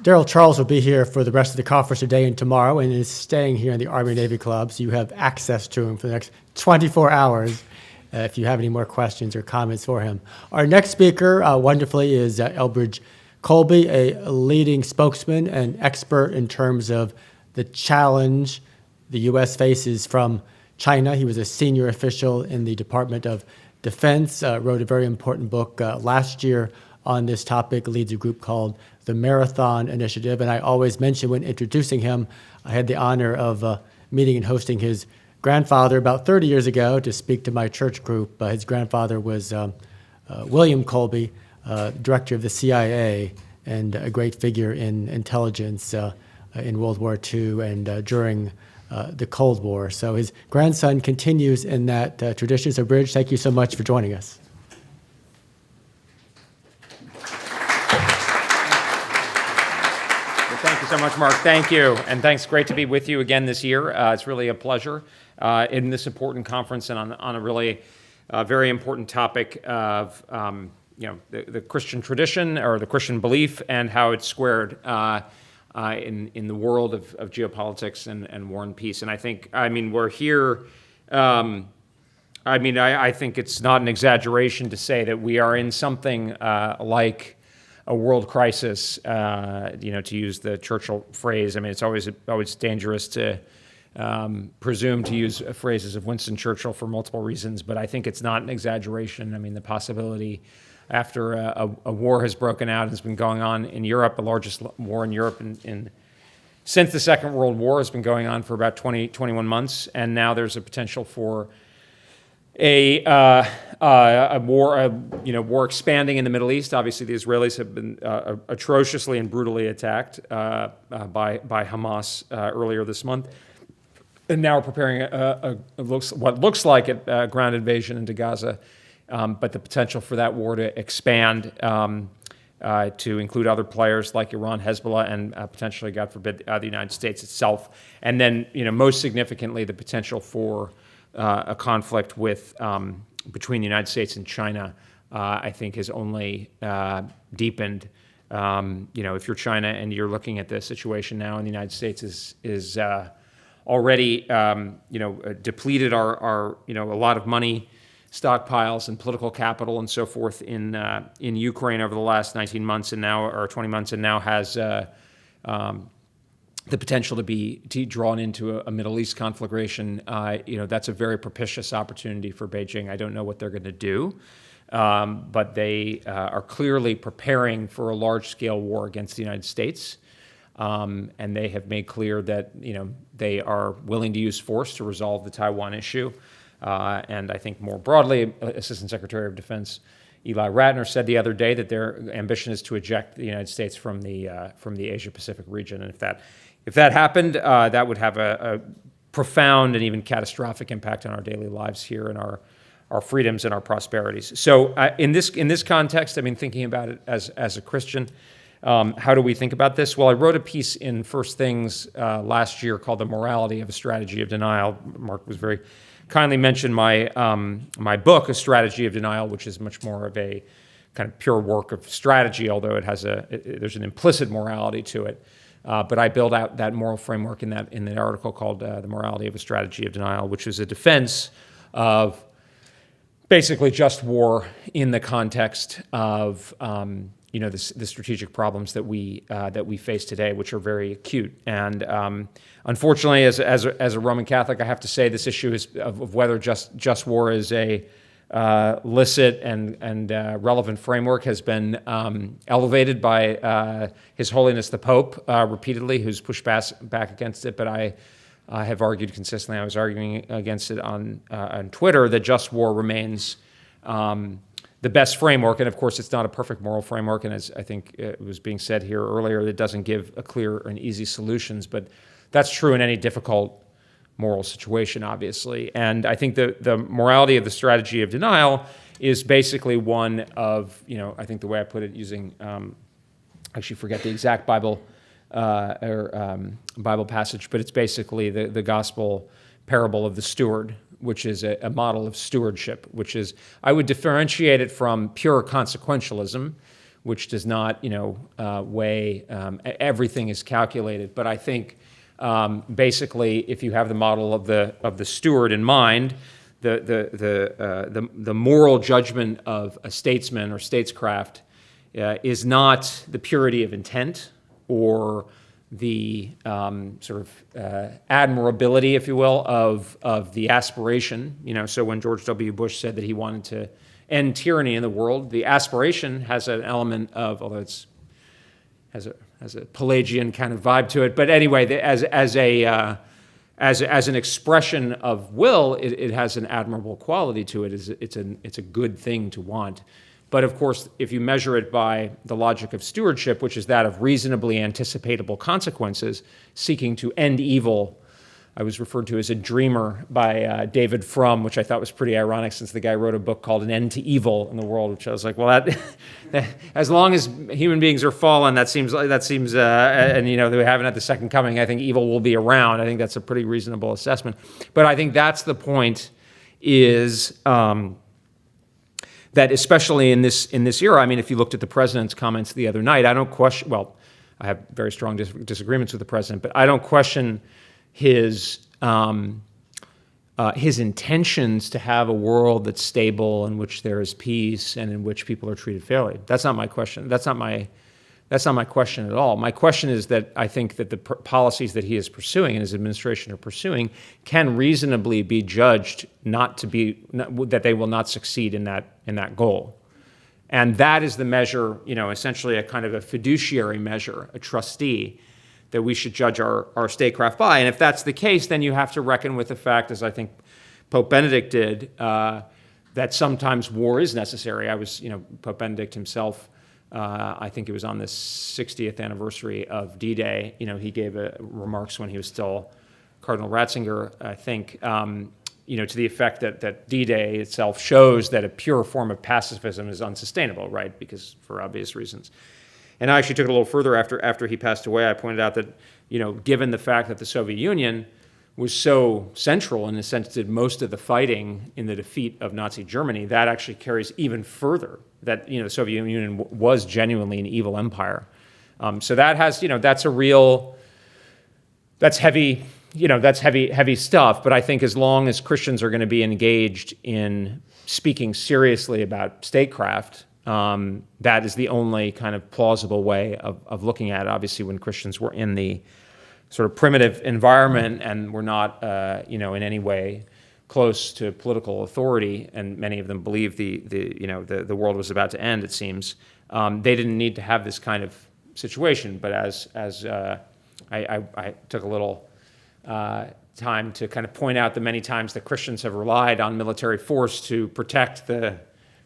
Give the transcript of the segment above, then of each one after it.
Daryl Charles will be here for the rest of the conference today and tomorrow, and is staying here in the Army Navy Club, so you have access to him for the next 24 hours if you have any more questions or comments for him. Our next speaker, wonderfully, is Elbridge Colby, a leading spokesman and expert in terms of the challenge the U.S. faces from China. He was a senior official in the Department of Defense, wrote a very important book last year on this topic, leads a group called the Marathon Initiative. And I always mention when introducing him, I had the honor of meeting and hosting his grandfather about 30 years ago to speak to my church group. His grandfather was William Colby, director of the CIA, and a great figure in intelligence in World War II and during the Cold War. So his grandson continues in that tradition. So Bridge, thank you so much for joining us. Thank you so much, Mark. Thank you. And thanks. Great to be with you again this year. It's really a pleasure in this important conference and on a really very important topic of the Christian tradition or the Christian belief and how it's squared in the world of geopolitics and war and peace. And we're here. I think it's not an exaggeration to say that we are in something like a world crisis, to use the Churchill phrase. It's always dangerous to presume to use phrases of Winston Churchill for multiple reasons, but I think it's not an exaggeration. The possibility after a war has broken out and has been going on in Europe, the largest war in Europe since the Second World War has been going on for about 21 months, and now there's a potential for a war expanding in the Middle East. Obviously, the Israelis have been atrociously and brutally attacked by Hamas earlier this month, and now we're preparing what looks like a ground invasion into Gaza, but the potential for that war to expand to include other players like Iran, Hezbollah, and potentially, God forbid, the United States itself, and then most significantly, the potential for a conflict between the United States and China, I think, has only deepened. If you're China and you're looking at the situation now, and the United States is already depleted our a lot of money, stockpiles, and political capital and so forth in Ukraine over the last 19 months and now, or 20 months, and now has the potential to be drawn into a Middle East conflagration. That's a very propitious opportunity for Beijing. I don't know what they're going to do, but they are clearly preparing for a large-scale war against the United States, and they have made clear that they are willing to use force to resolve the Taiwan issue. And I think more broadly, Assistant Secretary of Defense Eli Ratner said the other day that their ambition is to eject the United States from the Asia-Pacific region. And if that happened, that would have a profound and even catastrophic impact on our daily lives here and our freedoms and our prosperities. So in this context, thinking about it as a Christian, how do we think about this? Well, I wrote a piece in First Things last year called "The Morality of a Strategy of Denial." Mark was very kindly mentioned my book, A Strategy of Denial, which is much more of a kind of pure work of strategy, although there's an implicit morality to it. But I build out that moral framework in the article called "The Morality of a Strategy of Denial," which is a defense of basically just war in the context of the strategic problems that we face today, which are very acute. And unfortunately, as a Roman Catholic, I have to say this issue of whether just war is a licit and relevant framework has been elevated by His Holiness the Pope repeatedly, who's pushed back against it. But I have argued consistently. I was arguing against it on Twitter that just war remains the best framework. And of course, it's not a perfect moral framework. And as I think it was being said here earlier, it doesn't give a clear and easy solutions. But that's true in any difficult moral situation, obviously. And I think the morality of the strategy of denial is basically one of, I think the way I put it using, I actually forget the exact Bible Bible passage, but it's basically the gospel parable of the steward, which is a model of stewardship, which is, I would differentiate it from pure consequentialism, which does not, weigh, everything is calculated. But I think basically, if you have the model of the steward in mind, the moral judgment of a statesman or statescraft is not the purity of intent or the admirability, if you will, of the aspiration. So when George W. Bush said that he wanted to end tyranny in the world, the aspiration has an element of, although it's has a Pelagian kind of vibe to it, but anyway, as an expression of will, it has an admirable quality to it. It's a good thing to want. But of course, if you measure it by the logic of stewardship, which is that of reasonably anticipatable consequences, seeking to end evil, I was referred to as a dreamer by David Frum, which I thought was pretty ironic since the guy wrote a book called An End to Evil in the World, which I was like, well, that as long as human beings are fallen, that seems, and we haven't had the second coming, I think evil will be around. I think that's a pretty reasonable assessment. But I think that's the point is that especially in this era, I mean, if you looked at the president's comments the other night, I don't question, well, I have very strong disagreements with the president, but I don't question his intentions to have a world that's stable, in which there is peace, and in which people are treated fairly. That's not my question. That's not my question at all. My question is that I think that the policies that he is pursuing and his administration are pursuing can reasonably be judged that they will not succeed in that goal. And that is the measure, essentially a kind of a fiduciary measure, a trustee, that we should judge our statecraft by. And if that's the case, then you have to reckon with the fact, as I think Pope Benedict did, that sometimes war is necessary. Pope Benedict himself, I think it was on the 60th anniversary of D-Day, he gave remarks when he was still Cardinal Ratzinger, I think, to the effect that D-Day itself shows that a pure form of pacifism is unsustainable, right? Because for obvious reasons. And I actually took it a little further after he passed away. I pointed out that, given the fact that the Soviet Union was so central, in a sense, did most of the fighting in the defeat of Nazi Germany, that actually carries even further that, the Soviet Union was genuinely an evil empire. So that has, that's heavy stuff. But I think as long as Christians are going to be engaged in speaking seriously about statecraft, that is the only kind of plausible way of looking at it. Obviously, when Christians were in the sort of primitive environment and were not, in any way close to political authority, and many of them believed the world was about to end, it seems, they didn't need to have this kind of situation. But as I took a little time to kind of point out the many times that Christians have relied on military force to protect the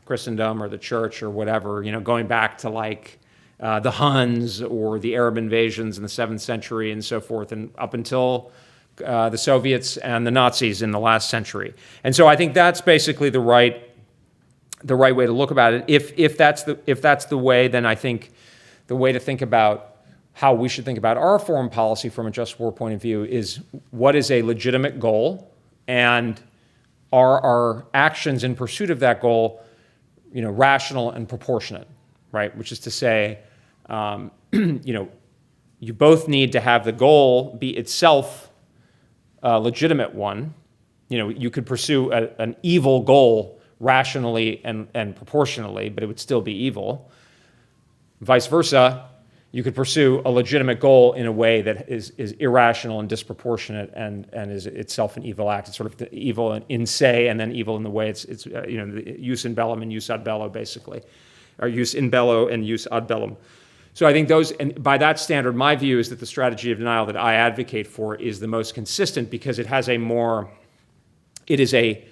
Christendom or the church or whatever, going back to the Huns or the Arab invasions in the 7th century and so forth, and up until the Soviets and the Nazis in the last century. And so I think that's basically the right way to look about it. If that's the way, then I think the way to think about how we should think about our foreign policy from a just war point of view is what is a legitimate goal, and are our actions in pursuit of that goal rational and proportionate, right? Which is to say, you both need to have the goal be itself a legitimate one. You could pursue an evil goal rationally and proportionally, but it would still be evil. Vice versa, you could pursue a legitimate goal in a way that is irrational and disproportionate and is itself an evil act. It's sort of the evil in se, and then evil in the way it's the jus in bellum and jus ad bello, basically, or jus in bello and jus ad bellum. So I think and by that standard, my view is that the strategy of denial that I advocate for is the most consistent, because it has it is a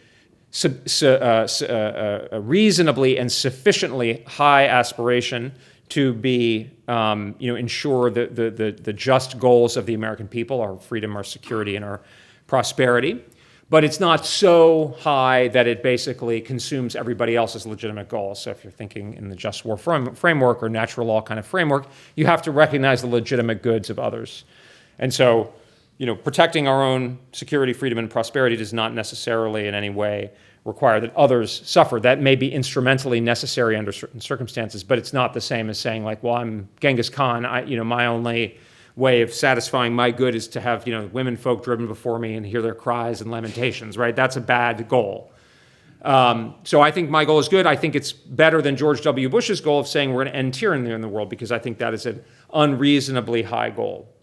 reasonably and sufficiently high aspiration to be, ensure the just goals of the American people, our freedom, our security, and our prosperity. But it's not so high that it basically consumes everybody else's legitimate goals. So if you're thinking in the just war framework or natural law kind of framework, you have to recognize the legitimate goods of others. And so, protecting our own security, freedom, and prosperity does not necessarily in any way require that others suffer. That may be instrumentally necessary under certain circumstances, but it's not the same as saying like, well, I'm Genghis Khan. My only way of satisfying my good is to have, women folk driven before me and hear their cries and lamentations, right? That's a bad goal. So I think my goal is good. I think it's better than George W. Bush's goal of saying we're going to end tyranny in the world, because I think that is an unreasonably high goal.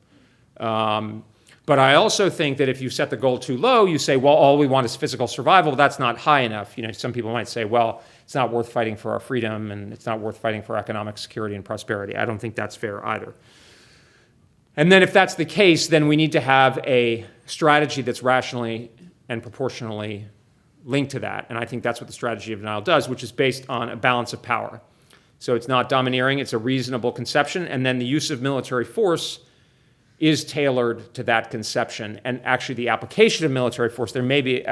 But I also think that if you set the goal too low, you say, well, all we want is physical survival. That's not high enough. Some people might say, well, it's not worth fighting for our freedom, and it's not worth fighting for economic security and prosperity. I don't think that's fair either. And then if that's the case, then we need to have a strategy that's rationally and proportionally linked to that. And I think that's what the strategy of denial does, which is based on a balance of power. So it's not domineering, it's a reasonable conception, and then the use of military force is tailored to that conception. And actually the application of military force, there may be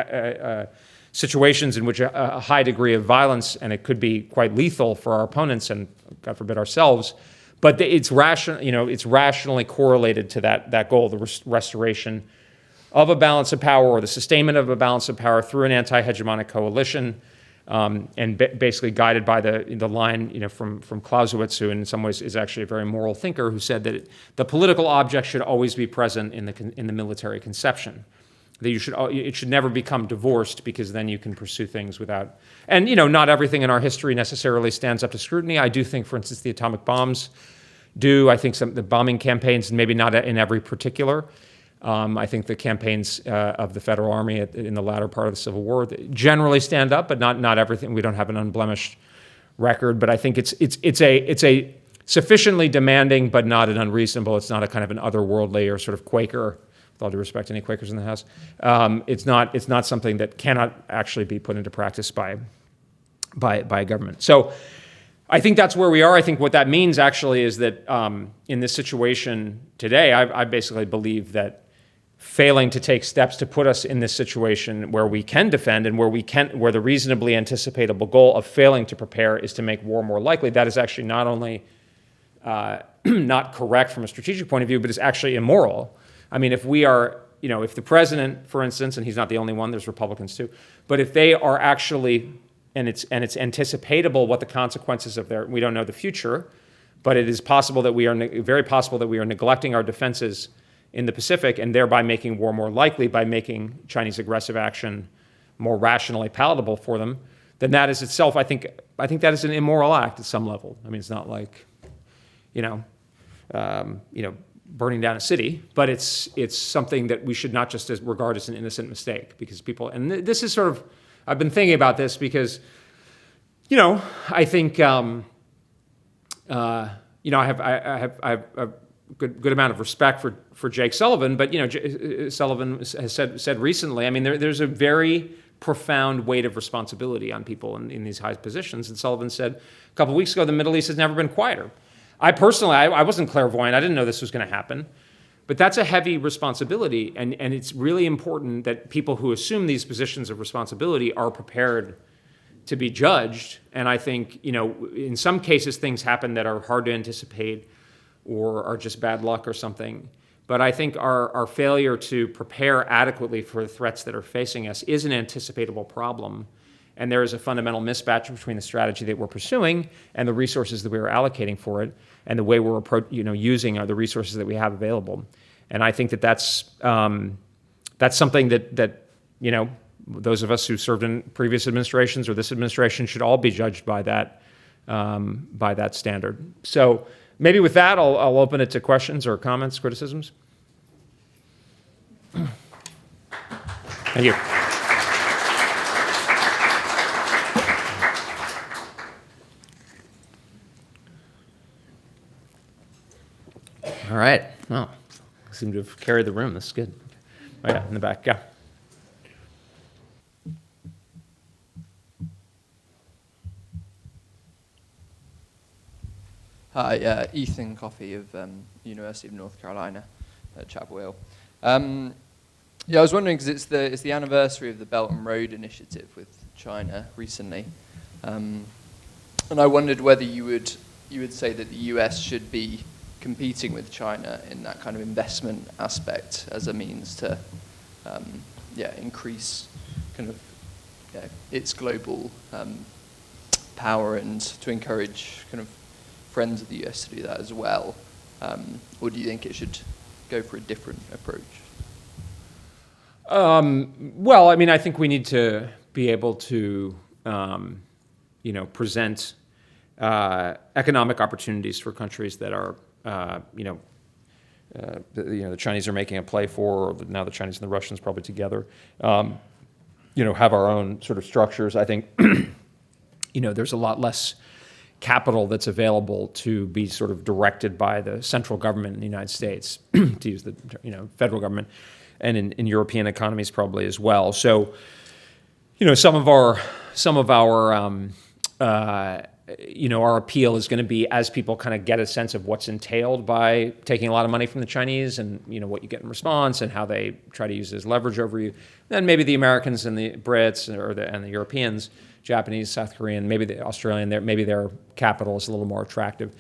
situations in which a high degree of violence, and it could be quite lethal for our opponents and, God forbid, ourselves, but it's rationally correlated to that goal, the restoration of a balance of power, or the sustainment of a balance of power through an anti-hegemonic coalition, and basically guided by the line from Clausewitz, who in some ways is actually a very moral thinker, who said that the political object should always be present in the military conception. That it should never become divorced, because then you can pursue things without. And not everything in our history necessarily stands up to scrutiny. I do think, for instance, the atomic bombs do. I think the bombing campaigns, maybe not in every particular. I think the campaigns of the Federal Army in the latter part of the Civil War generally stand up, but not everything. We don't have an unblemished record, but I think it's a sufficiently demanding, but not an unreasonable. It's not a kind of an otherworldly or sort of Quaker. With all due respect to any Quakers in the House, it's not something that cannot actually be put into practice by a government. So I think that's where we are. I think what that means actually is that in this situation today, I basically believe that failing to take steps to put us in this situation where we can defend and where the reasonably anticipatable goal of failing to prepare is to make war more likely, that is actually not only not correct from a strategic point of view, but is actually immoral. I mean, if the president, for instance, and he's not the only one, there's Republicans too, but if they are actually, and it's anticipatable what the consequences of we don't know the future, but it is possible that very possible that we are neglecting our defenses in the Pacific, and thereby making war more likely by making Chinese aggressive action more rationally palatable for them, then that is itself, I think that is an immoral act at some level. I mean, it's not like, burning down a city, but it's something that we should not just regard as an innocent mistake, because people, and this is sort of, I've been thinking about this because, I think, I have a good amount of respect for Jake Sullivan, but Sullivan has said recently, I mean, there's a very profound weight of responsibility on people in these high positions, and Sullivan said a couple of weeks ago, the Middle East has never been quieter. I personally, I wasn't clairvoyant. I didn't know this was going to happen. But that's a heavy responsibility, and it's really important that people who assume these positions of responsibility are prepared to be judged. And I think, in some cases, things happen that are hard to anticipate or are just bad luck or something. But I think our failure to prepare adequately for the threats that are facing us is an anticipatable problem. And there is a fundamental mismatch between the strategy that we're pursuing and the resources that we are allocating for it, and the way we're using the resources that we have available. And I think that's something that those of us who served in previous administrations or this administration should all be judged by that standard. So maybe with that, I'll open it to questions or comments, criticisms. Thank you. All right. Well, I seem to have carried the room. This is good. Oh, yeah, in the back. Yeah. Hi, Ethan Coffey of University of North Carolina at Chapel Hill. I was wondering, because it's the anniversary of the Belt and Road Initiative with China recently, and I wondered whether you would say that the US should be competing with China in that kind of investment aspect as a means to increase kind of its global power and to encourage kind of friends of the US to do that as well? Or do you think it should go for a different approach? Well, I mean, I think we need to be able to, present economic opportunities for countries that are, the Chinese are making a play for, or now the Chinese and the Russians probably together, have our own sort of structures. I think, there's a lot less capital that's available to be sort of directed by the central government in the United States, to use the, federal government, and in European economies probably as well. So, some of our our appeal is going to be as people kind of get a sense of what's entailed by taking a lot of money from the Chinese and, what you get in response and how they try to use it as leverage over you. Then maybe the Americans and the Brits and the Europeans, Japanese, South Korean, maybe the Australian, maybe their capital is a little more attractive.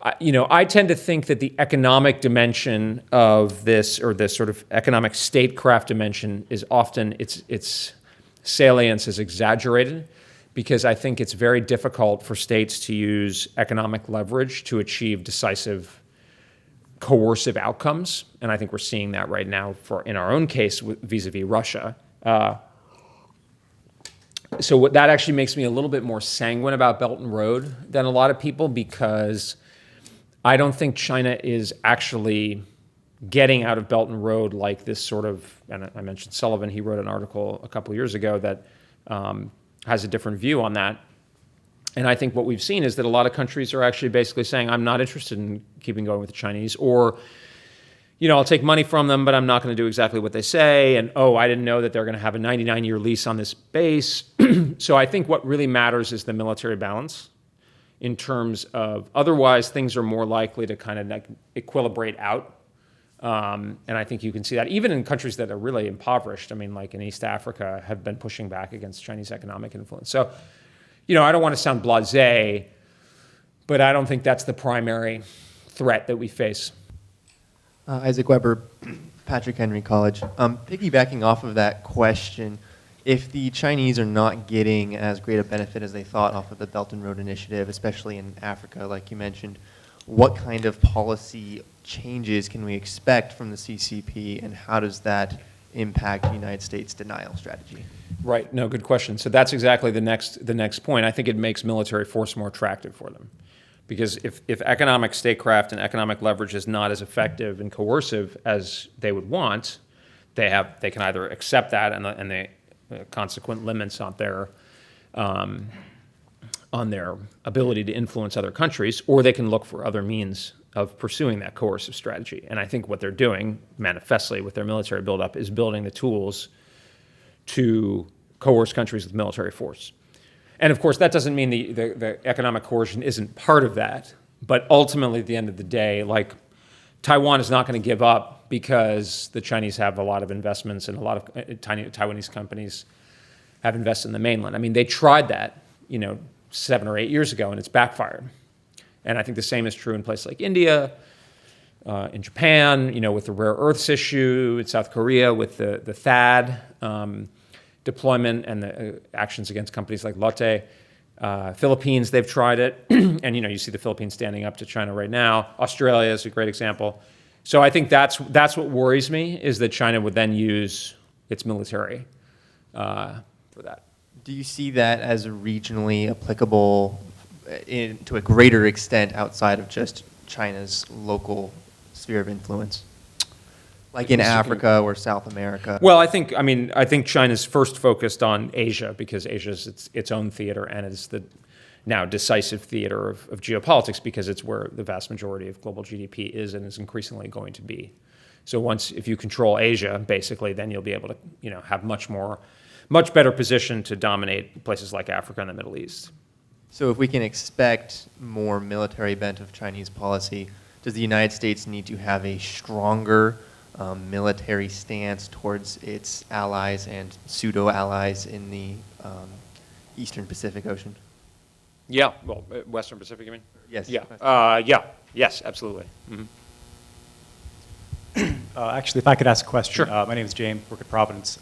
I tend to think that the economic dimension of this, or this sort of economic statecraft dimension, is often its salience is exaggerated, because I think it's very difficult for states to use economic leverage to achieve decisive, coercive outcomes, and I think we're seeing that right now in our own case vis-a-vis Russia. So that actually makes me a little bit more sanguine about Belt and Road than a lot of people, because I don't think China is actually getting out of Belt and Road like this sort of, and I mentioned Sullivan, he wrote an article a couple of years ago that has a different view on that. And I think what we've seen is that a lot of countries are actually basically saying, I'm not interested in keeping going with the Chinese, or, I'll take money from them, but I'm not going to do exactly what they say. And, I didn't know that they're going to have a 99-year lease on this base. So I think what really matters is the military balance, in terms of, otherwise things are more likely to kind of like equilibrate out. And I think you can see that even in countries that are really impoverished. I mean, like in East Africa, have been pushing back against Chinese economic influence. So, I don't want to sound blasé, but I don't think that's the primary threat that we face. Isaac Weber, Patrick Henry College. Piggybacking off of that question, if the Chinese are not getting as great a benefit as they thought off of the Belt and Road Initiative, especially in Africa, like you mentioned, what kind of policy changes can we expect from the CCP, and how does that impact the United States denial strategy? Right. No, good question. So that's exactly the next point. I think it makes military force more attractive for them, because if economic statecraft and economic leverage is not as effective and coercive as they would want, they can either accept that and the consequent limits on their ability to influence other countries, or they can look for other means of pursuing that coercive strategy. And I think what they're doing manifestly with their military buildup is building the tools to coerce countries with military force. And of course, that doesn't mean the economic coercion isn't part of that, but ultimately at the end of the day, like, Taiwan is not going to give up because the Chinese have a lot of investments, and a lot of Taiwanese companies have invested in the mainland. I mean, they tried that, 7 or 8 years ago, and it's backfired. And I think the same is true in places like India, in Japan, with the rare earths issue, in South Korea with the THAAD deployment and the actions against companies like Lotte. Philippines, they've tried it, and you see the Philippines standing up to China right now. Australia is a great example. So I think that's what worries me, is that China would then use its military for that. Do you see that as regionally applicable to a greater extent outside of just China's local sphere of influence, like in Africa or South America? Well, I think China's first focused on Asia, because Asia is its own theater, and it's the now decisive theater of geopolitics, because it's where the vast majority of global GDP is and is increasingly going to be. So if you control Asia, basically, then you'll be able to have much better position to dominate places like Africa and the Middle East. So if we can expect more military bent of Chinese policy, does the United States need to have a stronger military stance towards its allies and pseudo-allies in the Eastern Pacific Ocean? Yeah, well, Western Pacific, you mean? Yes. Yeah. Yes, absolutely. Mm-hmm. Actually, if I could ask a question. Sure. My name is James, work at Providence.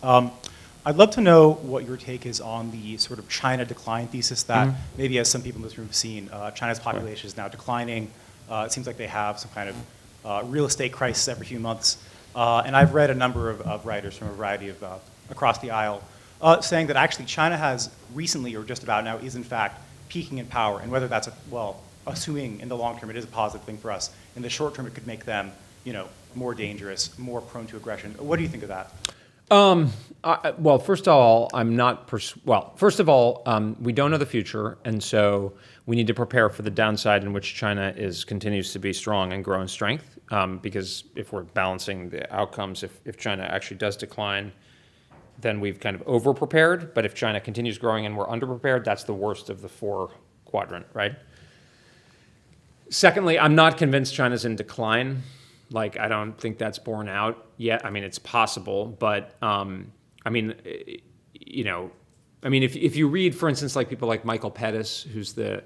I'd love to know what your take is on the sort of China decline thesis that maybe, as some people in this room have seen, China's population is now declining. It seems like they have some kind of real estate crisis every few months. And I've read a number of writers from a variety of across the aisle saying that actually China has recently, or just about now, is in fact peaking in power. And whether that's, assuming in the long term it is a positive thing for us, in the short term it could make them, more dangerous, more prone to aggression. What do you think of that? Well, first of all, we don't know the future, and so we need to prepare for the downside in which China continues to be strong and grow in strength. Because if we're balancing the outcomes, if China actually does decline, then we've kind of over-prepared. But if China continues growing and we're under-prepared, that's the worst of the four quadrant, right? Secondly, I'm not convinced China's in decline. Like, I don't think that's borne out yet. I mean, it's possible, but if you read, for instance, like people like Michael Pettis, who's the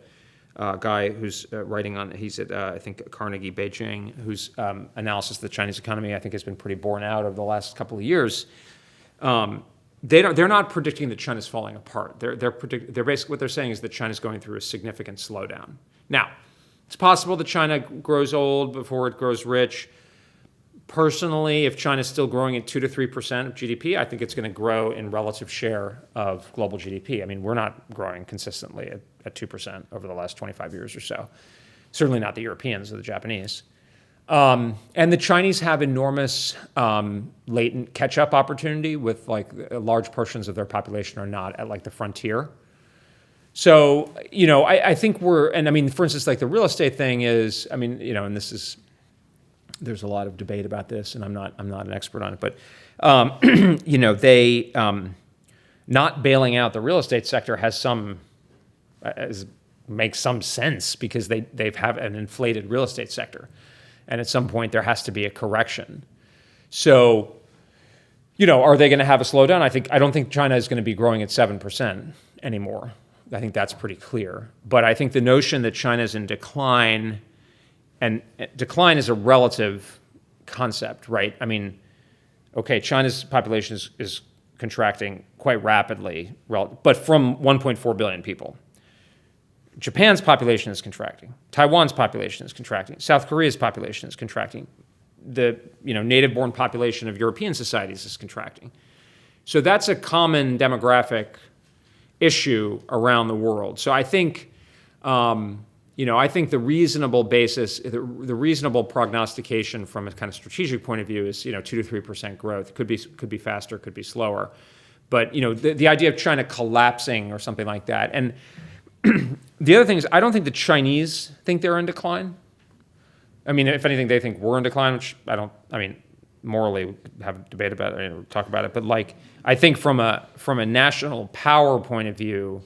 guy who's writing on, he's at, I think, Carnegie Beijing, whose analysis of the Chinese economy, I think, has been pretty borne out over the last couple of years. They're not predicting that China's falling apart. They're basically, what they're saying is that China's going through a significant slowdown. Now, it's possible that China grows old before it grows rich. Personally, if China's still growing at 2 to 3% of GDP, I think it's going to grow in relative share of global GDP. I mean, we're not growing consistently at 2% over the last 25 years or so. Certainly not the Europeans or the Japanese. And the Chinese have enormous latent catch-up opportunity with large portions of their population are not at the frontier. So, I think for instance, like the real estate thing is, and there's a lot of debate about this, and I'm not an expert on it, but, they, not bailing out the real estate sector makes some sense because they have an inflated real estate sector. And at some point there has to be a correction. So, are they going to have a slowdown? I don't think China is going to be growing at 7% anymore. I think that's pretty clear. But I think the notion that China's in decline, and decline is a relative concept, right? I mean, okay, China's population is contracting quite rapidly, but from 1.4 billion people. Japan's population is contracting. Taiwan's population is contracting. South Korea's population is contracting. The native-born population of European societies is contracting. So that's a common demographic issue around the world. So I think, the reasonable basis, the reasonable prognostication from a kind of strategic point of view is 2 to 3% growth. Could be faster, could be slower, but the idea of China collapsing or something like that. And the other thing is, I don't think the Chinese think they're in decline. I mean, if anything, they think we're in decline, which morally we could have a debate about it, talk about it. But I think from a national power point of view,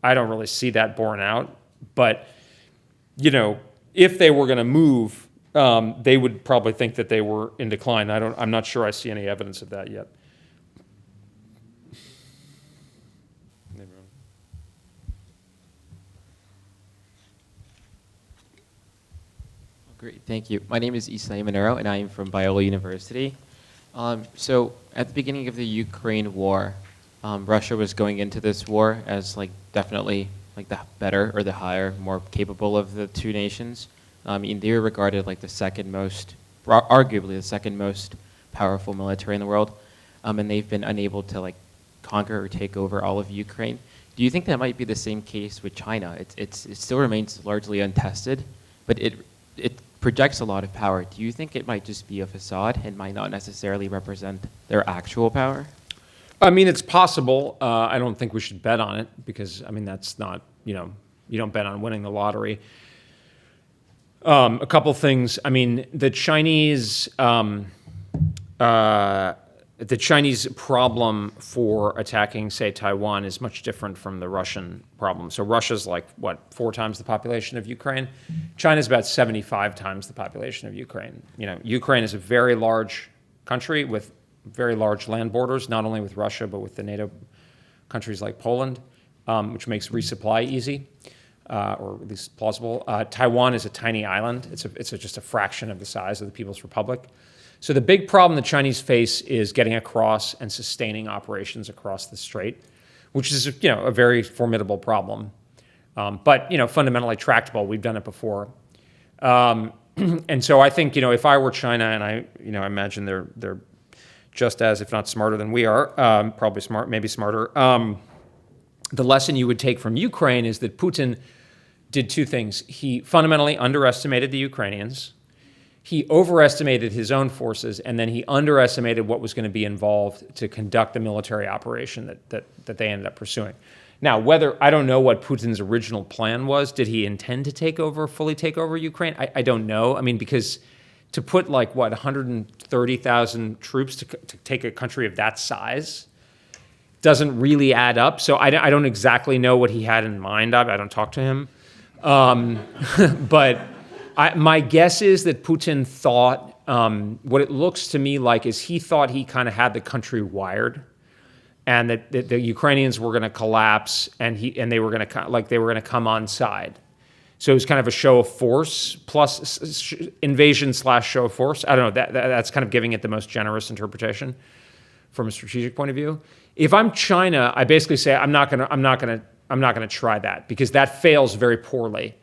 I don't really see that borne out. But, if they were going to move, they would probably think that they were in decline. I'm not sure I see any evidence of that yet. Great, thank you. My name is Isai Monero, and I am from Biola University. So at the beginning of the Ukraine war, Russia was going into this war as definitely the better or the higher, more capable of the two nations. And they were regarded the second most, arguably the second most powerful military in the world. And they've been unable to conquer or take over all of Ukraine. Do you think that might be the same case with China? It still remains largely untested, but it projects a lot of power. Do you think it might just be a facade and might not necessarily represent their actual power? I mean, it's possible. I don't think we should bet on it because, that's not, you don't bet on winning the lottery. A couple things. The Chinese problem for attacking, say, Taiwan is much different from the Russian problem. So Russia's 4 times the population of Ukraine. China's about 75 times the population of Ukraine. Ukraine is a very large country with very large land borders, not only with Russia, but with the NATO countries like Poland, which makes resupply easy, or at least plausible. Taiwan is a tiny island. It's just a fraction of the size of the People's Republic. So the big problem the Chinese face is getting across and sustaining operations across the strait, which is a very formidable problem, but fundamentally tractable. We've done it before, and so I think if I were China, and I imagine they're just as, if not smarter than we are, probably smart, maybe smarter. The lesson you would take from Ukraine is that Putin did two things. He fundamentally underestimated the Ukrainians. He overestimated his own forces, and then he underestimated what was going to be involved to conduct the military operation that they ended up pursuing. Now, I don't know what Putin's original plan was. Did he intend to fully take over Ukraine? I don't know. I mean, because to put 130,000 troops to take a country of that size doesn't really add up. So I don't exactly know what he had in mind. I don't talk to him. But my guess is that Putin thought, what it looks to me like is he thought he kind of had the country wired, and that the Ukrainians were going to collapse, and they were going to come on side. So it was kind of a show of force plus invasion / show of force. I don't know. That's kind of giving it the most generous interpretation from a strategic point of view. If I'm China, I basically say I'm not going to try that, because that fails very poorly.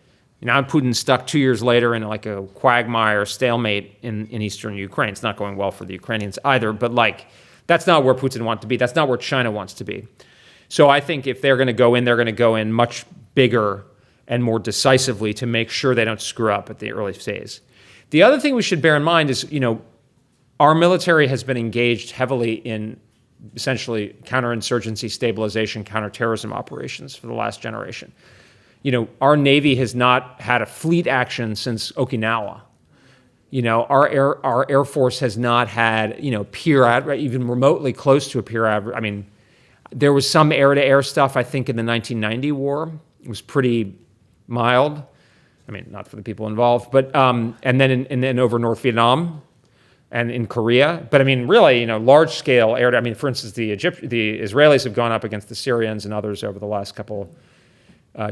Putin's stuck 2 years later in a quagmire stalemate in eastern Ukraine. It's not going well for the Ukrainians either, but that's not where Putin wants to be. That's not where China wants to be. So I think if they're going to go in, they're going to go in much bigger and more decisively to make sure they don't screw up at the early phase. The other thing we should bear in mind is, our military has been engaged heavily in essentially counterinsurgency, stabilization, counterterrorism operations for the last generation. Our Navy has not had a fleet action since Okinawa. Our Air Force has not had, peer even remotely close to a peer average. I mean, there was some air-to-air stuff, I think, in the 1990 war. It was pretty mild. I mean, not for the people involved, but and then over North Vietnam and in Korea. But I mean, really, large-scale air. I mean, for instance, the Israelis have gone up against the Syrians and others over the last couple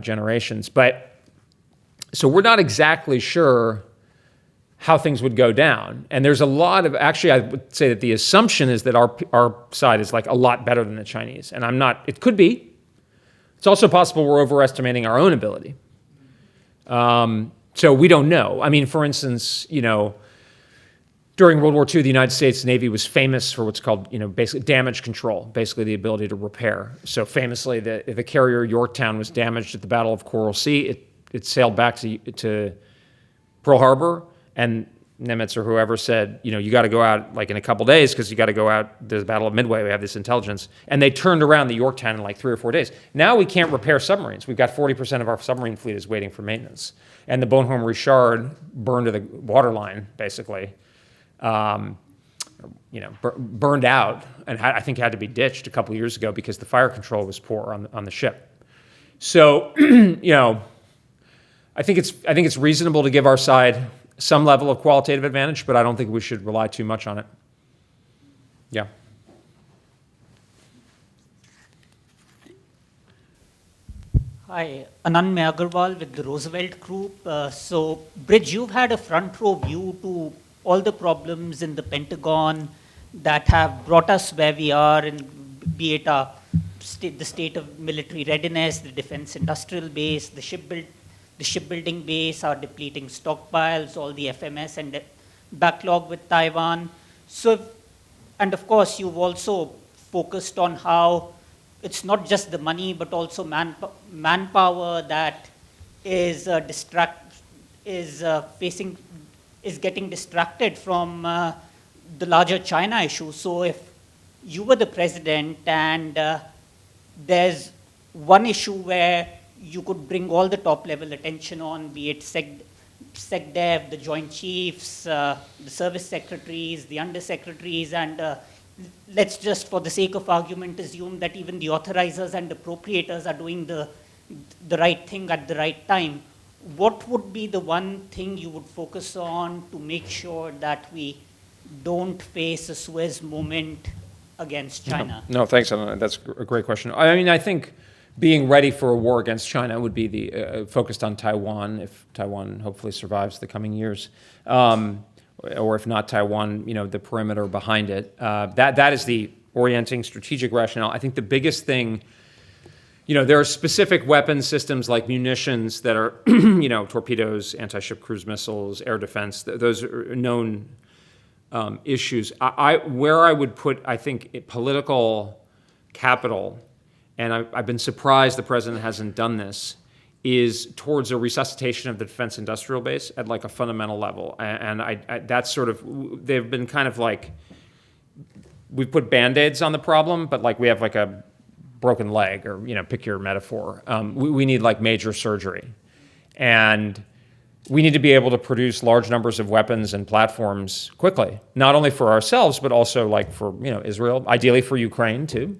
generations. But so we're not exactly sure how things would go down. And there's a lot of, actually, I would say that the assumption is that our side is a lot better than the Chinese. And it could be. It's also possible we're overestimating our own ability. So we don't know. I mean, for instance, during World War II, the United States Navy was famous for what's called, basically damage control, basically the ability to repair. So famously, if a carrier Yorktown was damaged at the Battle of Coral Sea, it sailed back to Pearl Harbor, and Nimitz or whoever said, you got to go out in a couple days, because you got to go out. There's the Battle of Midway. We have this intelligence, and they turned around the Yorktown in 3 or 4 days. Now we can't repair submarines. We've got 40% of our submarine fleet is waiting for maintenance, and the Bonhomme Richard burned to the waterline, basically. Burned out, and I think had to be ditched a couple of years ago because the fire control was poor on the ship. So, I think it's reasonable to give our side some level of qualitative advantage, but I don't think we should rely too much on it. Yeah. Hi, Anand Agarwal with the Roosevelt Group. So, Bridge, you've had a front row view to all the problems in the Pentagon that have brought us where we are, and be it the state of military readiness, the defense industrial base, the shipbuilding base, our depleting stockpiles, all the FMS and the backlog with Taiwan. So, and of course, you've also focused on how it's not just the money, but also manpower that is getting distracted from the larger China issue. So if you were the president and there's one issue where you could bring all the top level attention on, be it SecDev, the Joint Chiefs, the service secretaries, the undersecretaries, and let's just, for the sake of argument, assume that even the authorizers and appropriators are doing the right thing at the right time. What would be the one thing you would focus on to make sure that we don't face a Suez moment against China? No, thanks. That's a great question. I mean, I think being ready for a war against China would be focused on Taiwan, if Taiwan hopefully survives the coming years. or if not Taiwan, the perimeter behind it. That is the orienting strategic rationale. I think the biggest thing, there are specific weapon systems like munitions that are, torpedoes, anti-ship cruise missiles, air defense. Those are known issues. Where I would put, I think, political capital, and I've been surprised the president hasn't done this, is towards a resuscitation of the defense industrial base at like a fundamental level. And that's sort of, they've been kind of like, we've put Band-Aids on the problem, but like we have like a broken leg, or, pick your metaphor. We need like major surgery. And we need to be able to produce large numbers of weapons and platforms quickly, not only for ourselves, but also like for, Israel, ideally for Ukraine too.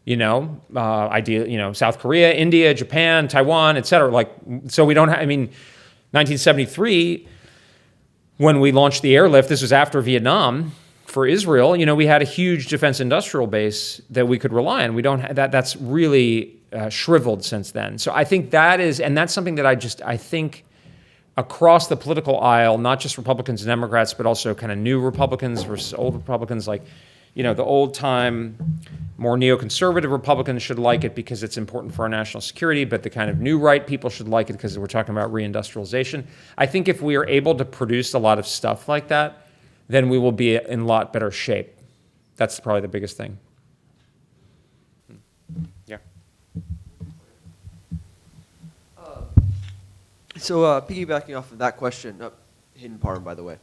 South Korea, India, Japan, Taiwan, et cetera. So we don't have, 1973, when we launched the airlift, this was after Vietnam, for Israel, we had a huge defense industrial base that we could rely on. We don't have that. That's really shriveled since then. So I think that's something that I think across the political aisle, not just Republicans and Democrats, but also kind of new Republicans versus old Republicans, like, the old-time, more neoconservative Republicans should like it because it's important for our national security, but the kind of new right people should like it because we're talking about reindustrialization. I think if we are able to produce a lot of stuff like that, then we will be in a lot better shape. That's probably the biggest thing. Yeah. So piggybacking off of that question, hidden parm, by the way.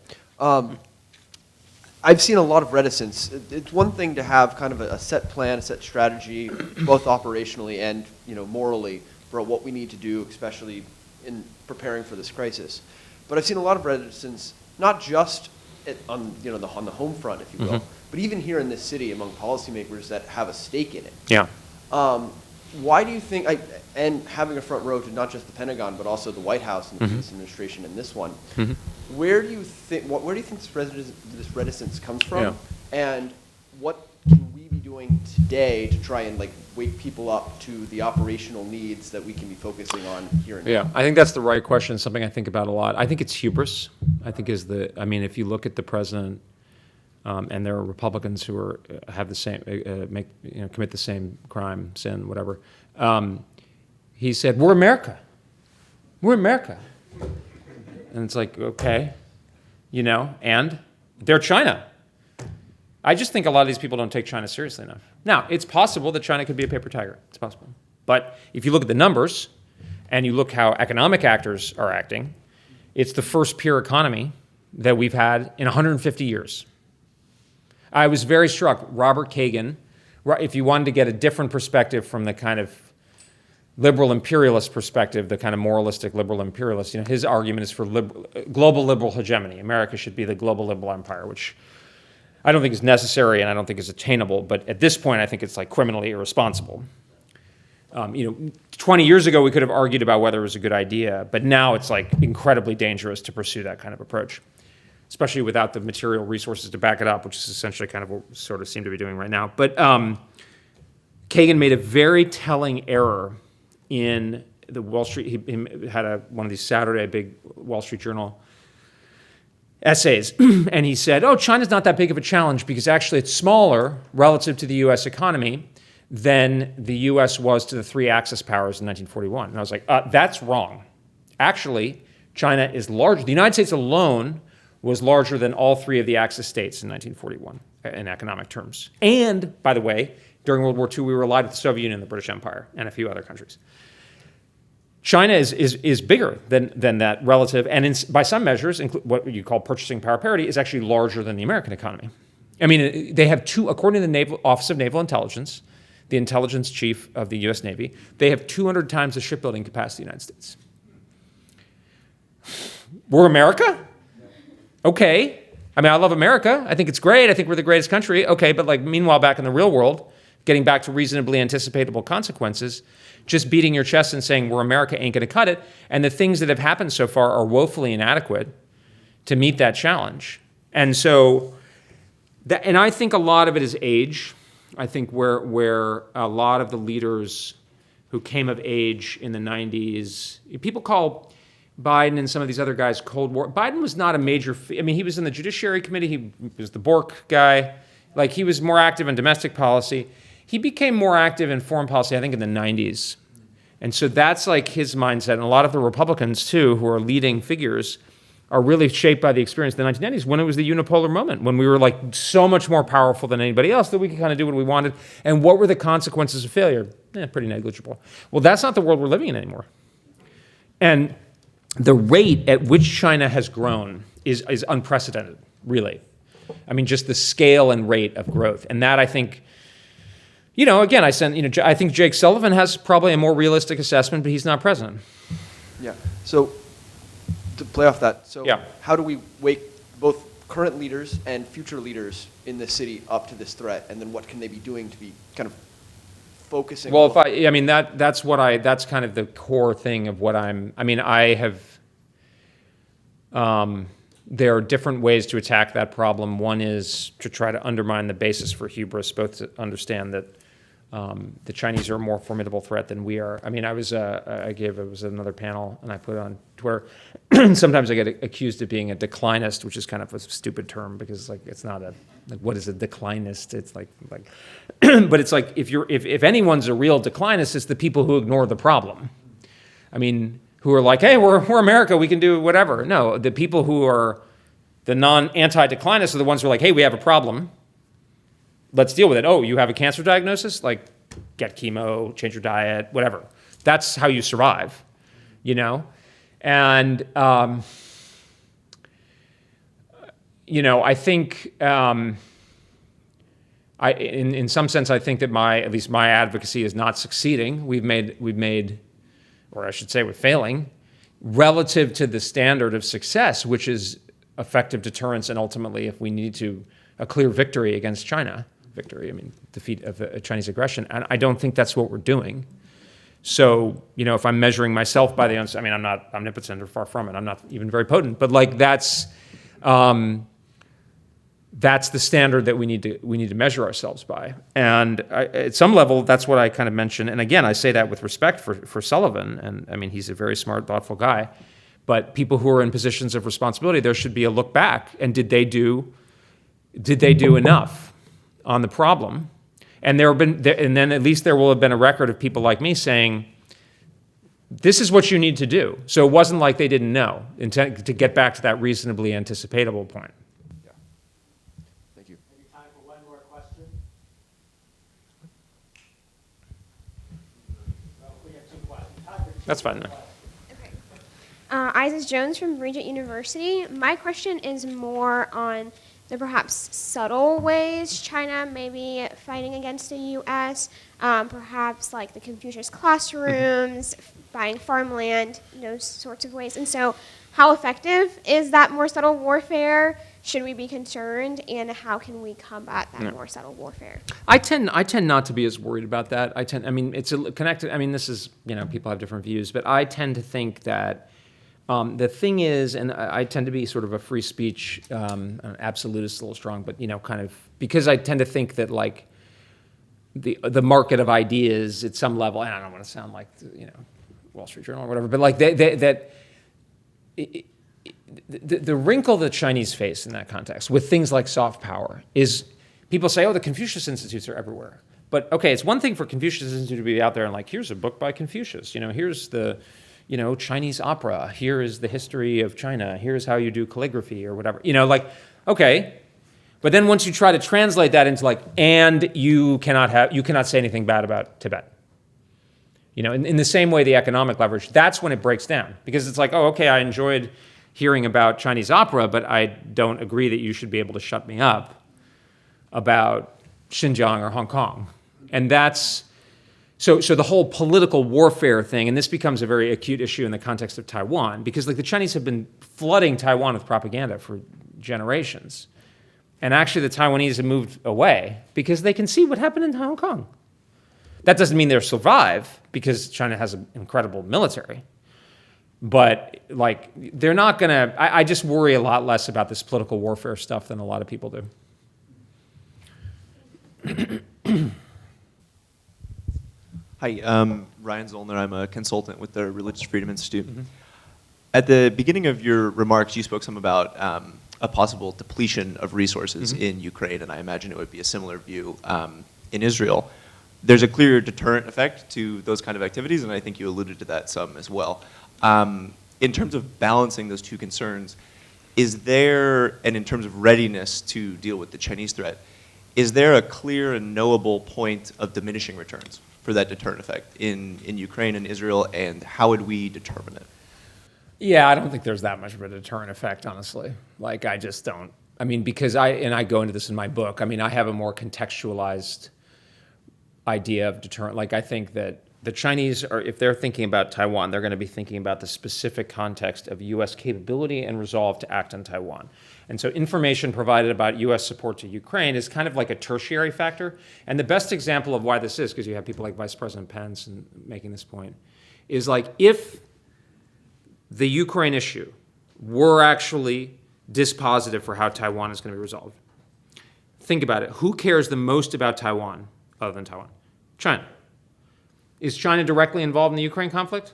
I've seen a lot of reticence. It's one thing to have kind of a set plan, a set strategy, both operationally and morally, for what we need to do, especially in preparing for this crisis. But I've seen a lot of reticence, not just on the home front, if you will, but even here in this city among policymakers that have a stake in it. Yeah. Why do you think, and having a front row to not just the Pentagon, but also the White House and this administration and this one, where do you think this reticence comes from? Yeah. And what can we be doing today to try and wake people up to the operational needs that we can be focusing on here and now? Yeah, I think that's the right question, something I think about a lot. I think it's hubris. If you look at the president, and there are Republicans who have the same, commit the same crime, sin, whatever. He said, "We're America. We're America." And it's like, okay, and they're China. I just think a lot of these people don't take China seriously enough. Now, it's possible that China could be a paper tiger. It's possible. But if you look at the numbers and you look how economic actors are acting, it's the first pure economy that we've had in 150 years. I was very struck. Robert Kagan, if you wanted to get a different perspective from the kind of liberal imperialist perspective, the kind of moralistic liberal imperialist, his argument is for global liberal hegemony. America should be the global liberal empire, which I don't think is necessary and I don't think is attainable. But at this point, I think it's like criminally irresponsible. 20 years ago, we could have argued about whether it was a good idea, but now it's like incredibly dangerous to pursue that kind of approach, especially without the material resources to back it up, which is essentially kind of what we sort of seem to be doing right now. But Kagan made a very telling error in the Wall Street. He had one of these Saturday big Wall Street Journal essays, and he said, China's not that big of a challenge because actually it's smaller relative to the U.S. economy than the U.S. was to the three Axis powers in 1941. And I was like, that's wrong. Actually, China is large. The United States alone was larger than all three of the Axis states in 1941 in economic terms. And, by the way, during World War II, we were allied with the Soviet Union, the British Empire, and a few other countries. China is bigger than that relative, and by some measures, what you call purchasing power parity, is actually larger than the American economy. They have according to the Office of Naval Intelligence, the intelligence chief of the U.S. Navy, they have 200 times the shipbuilding capacity of the United States. We're America? Okay. I love America. I think it's great. I think we're the greatest country. Okay, but meanwhile, back in the real world, getting back to reasonably anticipatable consequences, just beating your chest and saying we're America ain't going to cut it. And the things that have happened so far are woefully inadequate to meet that challenge. And so, and I think a lot of it is age. I think where a lot of the leaders who came of age in the 90s, Biden and some of these other guys Cold War. Biden was not a major, I mean, he was in the Judiciary Committee. He was the Bork guy. Like, he was more active in domestic policy. He became more active in foreign policy, I think, in the 90s. And so that's like his mindset. And a lot of the Republicans, too, who are leading figures, are really shaped by the experience of the 1990s when it was the unipolar moment, when we were like so much more powerful than anybody else that we could kind of do what we wanted. And what were the consequences of failure? Pretty negligible. Well, that's not the world we're living in anymore. And the rate at which China has grown is unprecedented, really. I mean, just the scale and rate of growth. And that, I think, again, I think Jake Sullivan has probably a more realistic assessment, but he's not president. Yeah. So to play off that, Yeah. how do we wake both current leaders and future leaders in the city up to this threat, and then what can they be doing to be kind of focusing? Well, that's kind of the core thing of what there are different ways to attack that problem. One is to try to undermine the basis for hubris, both to understand that the Chinese are a more formidable threat than we are. I mean, it was another panel, and I put it on Twitter. Sometimes I get accused of being a declinist, which is kind of a stupid term because it's not what is a declinist? It's like, but it's like if anyone's a real declinist, it's the people who ignore the problem. I mean, who are like, hey, we're America, we can do whatever. No, the people who are the anti-declinists are the ones who are like, hey, we have a problem. Let's deal with it. Oh, you have a cancer diagnosis? Like, get chemo, change your diet, whatever. That's how you survive, And, I think, in some sense, I think that at least my advocacy is not succeeding. We've made, or I should say we're failing, relative to the standard of success, which is effective deterrence and ultimately, if we need to, a clear victory against China. Defeat of Chinese aggression. And I don't think that's what we're doing. So, if I'm measuring myself by I'm not omnipotent or far from it. I'm not even very potent. But that's the standard that we need to measure ourselves by. And at some level, that's what I kind of mentioned. And again, I say that with respect for Sullivan. And he's a very smart, thoughtful guy. But people who are in positions of responsibility, there should be a look back. And did they do enough on the problem? And then at least there will have been a record of people like me saying, this is what you need to do. So it wasn't like they didn't know, to get back to that reasonably anticipatable point. Yeah. Thank you. Maybe time for one more question. Well, we have 2 questions. Time for 2 That's fine. questions. Isis Jones from Regent University. My question is more on the perhaps subtle ways China may be fighting against the U.S., perhaps like the Confucius classrooms, buying farmland, those sorts of ways. And so how effective is that more subtle warfare? Should we be concerned? And how can we combat that more subtle warfare? I tend not to be as worried about that. It's connected. This is, people have different views, but I tend to think that the thing is, and I tend to be sort of a free speech absolutist, a little strong, but kind of because I tend to think that like the market of ideas at some level, and I don't want to sound like Wall Street Journal or whatever, but like the wrinkle that Chinese face in that context with things like soft power is people say, oh, the Confucius Institutes are everywhere. But okay, it's one thing for Confucius Institute to be out there and like, here's a book by Confucius, here's the Chinese opera. Here is the history of China. Here's how you do calligraphy or whatever. Okay. But then once you try to translate that into and you cannot say anything bad about Tibet. In the same way, the economic leverage, that's when it breaks down. Because it's like, oh, okay, I enjoyed hearing about Chinese opera, but I don't agree that you should be able to shut me up about Xinjiang or Hong Kong. And that's, So the whole political warfare thing, and this becomes a very acute issue in the context of Taiwan, because the Chinese have been flooding Taiwan with propaganda for generations. And actually the Taiwanese have moved away because they can see what happened in Hong Kong. That doesn't mean they'll survive, because China has an incredible military. But they're not gonna, I just worry a lot less about this political warfare stuff than a lot of people do. Hi, Ryan Zollner. I'm a consultant with the Religious Freedom Institute. At the beginning of your remarks, you spoke some about a possible depletion of resources in Ukraine, and I imagine it would be a similar view in Israel. There's a clear deterrent effect to those kind of activities, and I think you alluded to that some as well. In terms of balancing those two concerns, is there, and in terms of readiness to deal with the Chinese threat, is there a clear and knowable point of diminishing returns for that deterrent effect in Ukraine and Israel, and how would we determine it? Yeah, I don't think there's that much of a deterrent effect, honestly. Like, I just don't. I mean, because I go into this in my book. I mean, I have a more contextualized idea of deterrent. Like, I think that the Chinese are, if they're thinking about Taiwan, they're going to be thinking about the specific context of U.S. capability and resolve to act on Taiwan. And so information provided about U.S. support to Ukraine is kind of like a tertiary factor. And the best example of why this is, because you have people like Vice President Pence and making this point, is like if the Ukraine issue were actually dispositive for how Taiwan is going to be resolved, think about it. Who cares the most about Taiwan other than Taiwan? China. Is China directly involved in the Ukraine conflict?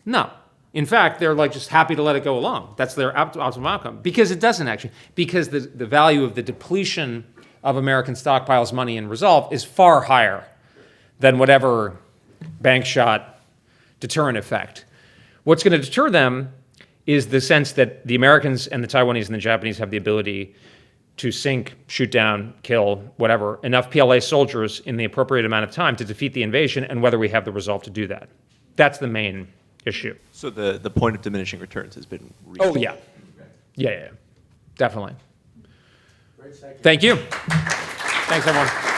No. In fact, they're like just happy to let it go along. That's their optimal outcome. Because it doesn't actually. Because the value of the depletion of American stockpiles, money, and resolve is far higher than whatever bank shot deterrent effect. What's going to deter them is the sense that the Americans and the Taiwanese and the Japanese have the ability to sink, shoot down, kill, whatever, enough PLA soldiers in the appropriate amount of time to defeat the invasion, and whether we have the resolve to do that. That's the main issue. So the point of diminishing returns has been reached. Oh, yeah. Yeah, definitely. Thank you. Thanks, everyone.